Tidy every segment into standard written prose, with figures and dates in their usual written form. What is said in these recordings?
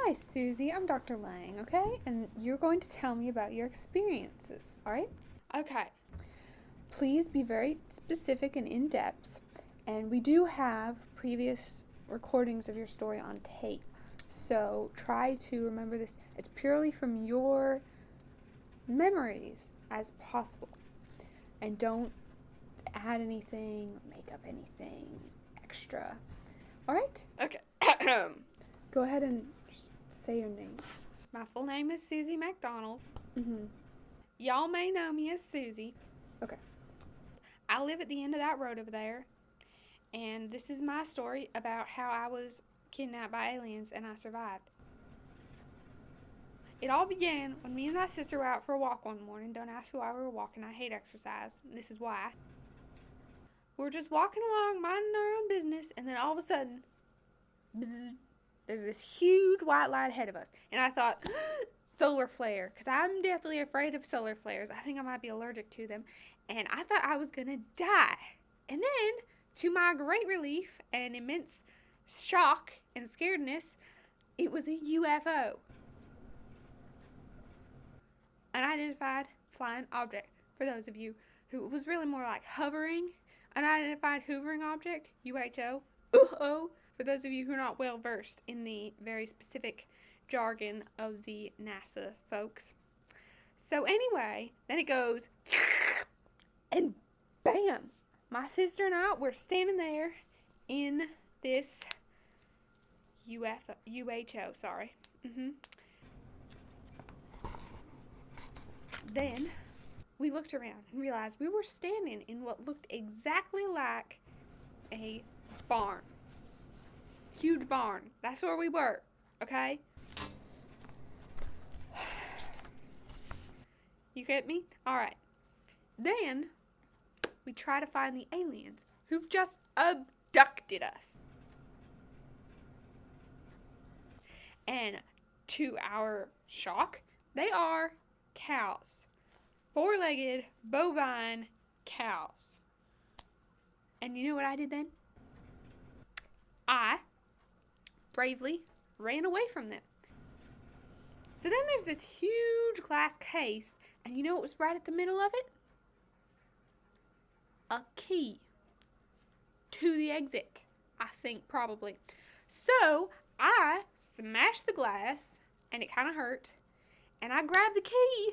Hi, Suzy. I'm Dr. Lang, okay? And you're going to tell me about your experiences, alright? Okay. Please be very specific and in depth. And we do have previous recordings of your story on tape. So try to remember this as purely from your memories as possible. And don't add anything, make up anything extra. Alright? Okay. Go ahead and just say your name. My full name is Suzy McDonald. Mm-hmm. Y'all may know me as Suzy. Okay. I live at the end of that road over there. And this is my story about how I was kidnapped by aliens and I survived. It all began when me and my sister were out for a walk one morning. Don't ask why we were walking. I hate exercise. This is why. We were just walking along, minding our own business, and then all of a sudden, bzz, there's this huge white light ahead of us. And I thought, solar flare, because I'm deathly afraid of solar flares. I think I might be allergic to them. And I thought I was going to die. And then, to my great relief and immense shock and scaredness, it was a UFO. An unidentified flying object. For those of you who, it was really more like hovering. Unidentified hovering object, UHO. For those of you who are not well versed in the very specific jargon of the NASA folks. So anyway, then it goes, and bam! My sister and I were standing there in this UHO, sorry. Then we looked around and realized we were standing in what looked exactly like a barn. Huge barn. That's where we were, okay? You get me? Alright. Then we try to find the aliens who've just abducted us. And to our shock, they are cows. Four-legged, bovine cows. And you know what I did then? I bravely ran away from them. So then there's this huge glass case, and you know what was right at the middle of it? A key to the exit, I think probably. So I smashed the glass, and it kind of hurt, and I grabbed the key,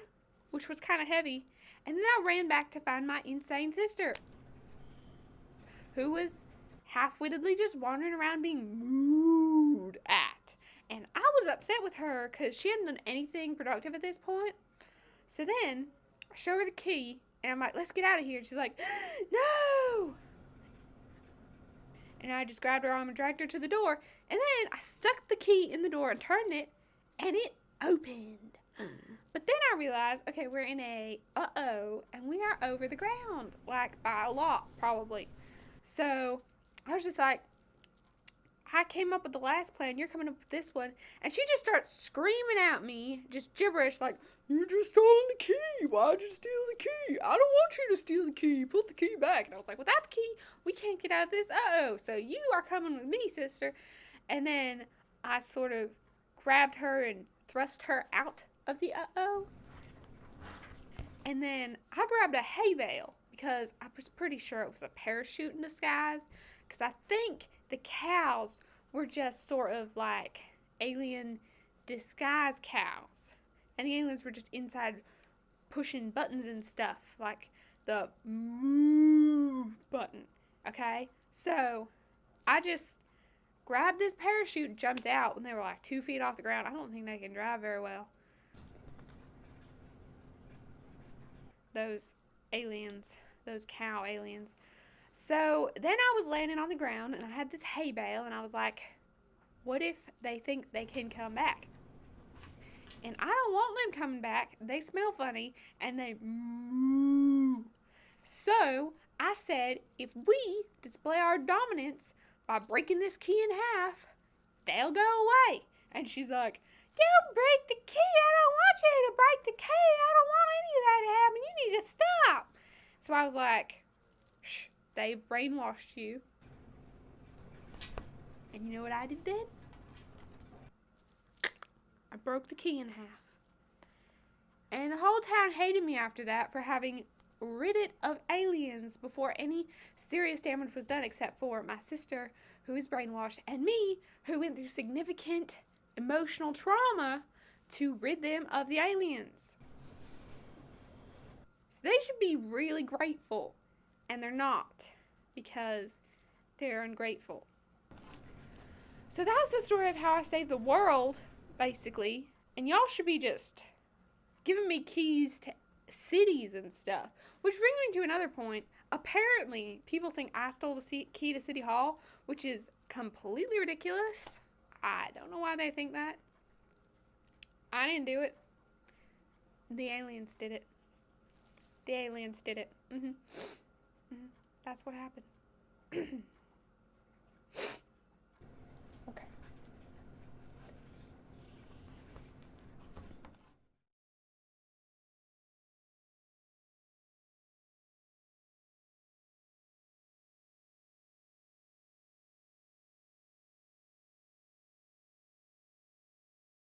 which was kind of heavy, and then I ran back to find my insane sister, who was half-wittedly just wandering around being mooed at. And I was upset with her because she hadn't done anything productive at this point. So then I show her the key, and I'm like, let's get out of here. And she's like, no! And I just grabbed her arm and dragged her to the door, and then I stuck the key in the door and turned it, and it opened. But then I realized, okay, we're in a and we are over the ground, like by a lot, probably. So I was just like, I came up with the last plan, you're coming up with this one. And she just starts screaming at me, just gibberish, like, you just stole the key. Why'd you steal the key? I don't want you to steal the key. Put the key back. And I was like, without the key, we can't get out of this. So you are coming with me, sister. And then I sort of grabbed her and thrust her out of the and then I grabbed a hay bale because I was pretty sure it was a parachute in disguise, because I think the cows were just sort of like alien disguise cows, and the aliens were just inside pushing buttons and stuff, like the move button. Okay, so I just grabbed this parachute and jumped out when they were like 2 feet off the ground. I don't think they can drive very well. Those aliens, those cow aliens. So then I was landing on the ground and I had this hay bale and I was like, what if they think they can come back? And I don't want them coming back. They smell funny and they moo. So I said, if we display our dominance by breaking this key in half, they'll go away. And she's like, don't break the key. I don't want you to break the key. I don't want any of that to happen. You need to stop. So I was like, shh, they've brainwashed you. And you know what I did then? I broke the key in half. And the whole town hated me after that for having rid it of aliens before any serious damage was done, except for my sister, who is brainwashed, and me, who went through significant emotional trauma to rid them of the aliens. So they should be really grateful, and they're not, because they're ungrateful. So that's the story of how I saved the world, basically, and y'all should be just giving me keys to cities and stuff. Which brings me to another point. Apparently, people think I stole the key to City Hall, which is completely ridiculous. I don't know why they think that. I didn't do it. The aliens did it. The aliens did it. That's what happened.